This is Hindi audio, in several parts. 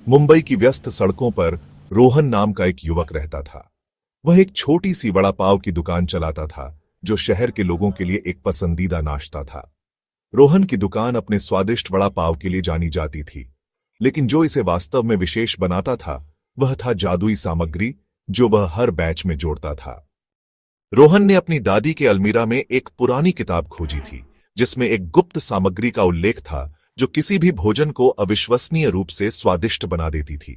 मुंबई की व्यस्त सड़कों पर रोहन नाम का एक युवक रहता था। वह एक छोटी सी वड़ा पाव की दुकान चलाता था, जो शहर के लोगों के लिए एक पसंदीदा नाश्ता था। रोहन की दुकान अपने स्वादिष्ट वड़ा पाव के लिए जानी जाती थी, लेकिन जो इसे वास्तव में विशेष बनाता था, वह था जादुई सामग्री जो वह हर बैच में जोड़ता था। रोहन ने अपनी दादी के अलमीरा में एक पुरानी किताब खोजी थी, जिसमें एक गुप्त सामग्री का उल्लेख था जो किसी भी भोजन को अविश्वसनीय रूप से स्वादिष्ट बना देती थी।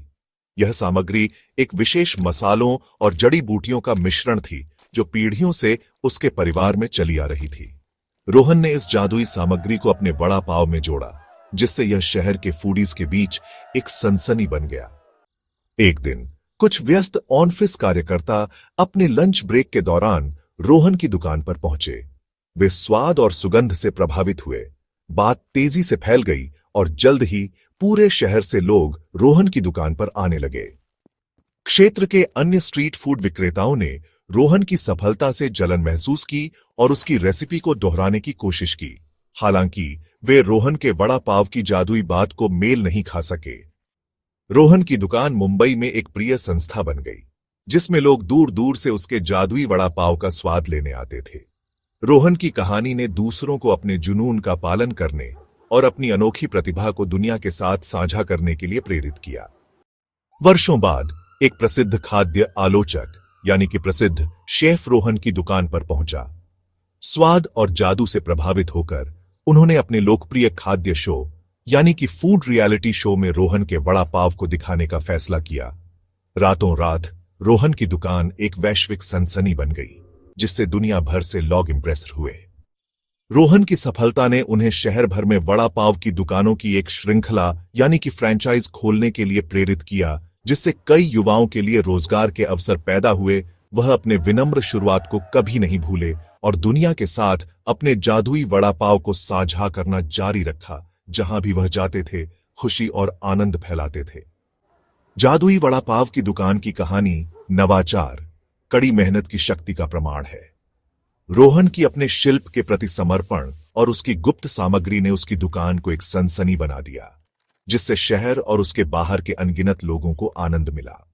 यह सामग्री एक विशेष मसालों और जड़ी बूटियों का मिश्रण थी, जो पीढ़ियों से उसके परिवार में चली आ रही थी। रोहन ने इस जादुई सामग्री को अपने वड़ा पाव में जोड़ा, जिससे यह शहर के फूडीज के बीच एक सनसनी बन गया। एक दिन कुछ व्यस्त ऑफिस कार्यकर्ता अपने लंच ब्रेक के दौरान रोहन की दुकान पर पहुंचे। वे स्वाद और सुगंध से प्रभावित हुए। बात तेजी से फैल गई और जल्द ही पूरे शहर से लोग रोहन की दुकान पर आने लगे। क्षेत्र के अन्य स्ट्रीट फूड विक्रेताओं ने रोहन की सफलता से जलन महसूस की और उसकी रेसिपी को दोहराने की कोशिश की। हालांकि वे रोहन के वड़ा पाव की जादुई बात को मेल नहीं खा सके। रोहन की दुकान मुंबई में एक प्रिय संस्था बन गई, जिसमें लोग दूर दूर से उसके जादुई वड़ा पाव का स्वाद लेने आते थे। रोहन की कहानी ने दूसरों को अपने जुनून का पालन करने और अपनी अनोखी प्रतिभा को दुनिया के साथ साझा करने के लिए प्रेरित किया। वर्षों बाद एक प्रसिद्ध खाद्य आलोचक यानी कि प्रसिद्ध शेफ रोहन की दुकान पर पहुंचा। स्वाद और जादू से प्रभावित होकर उन्होंने अपने लोकप्रिय खाद्य शो यानी कि फूड रियलिटी शो में रोहन के वड़ा पाव को दिखाने का फैसला किया। रातों रात रोहन की दुकान एक वैश्विक सनसनी बन गई, जिससे दुनिया भर से लोग इंप्रेस हुए। रोहन की सफलता ने उन्हें शहर भर में वड़ा पाव की दुकानों की एक श्रृंखला यानी कि फ्रेंचाइज खोलने के लिए प्रेरित किया, जिससे कई युवाओं के लिए रोजगार के अवसर पैदा हुए। वह अपने विनम्र शुरुआत को कभी नहीं भूले और दुनिया के साथ अपने जादुई वड़ा पाव को साझा करना जारी रखा। जहां भी वह जाते थे, खुशी और आनंद फैलाते थे। जादुई वड़ा पाव की दुकान की कहानी नवाचार, कड़ी मेहनत की शक्ति का प्रमाण है। रोहन की अपने शिल्प के प्रति समर्पण और उसकी गुप्त सामग्री ने उसकी दुकान को एक सनसनी बना दिया, जिससे शहर और उसके बाहर के अनगिनत लोगों को आनंद मिला।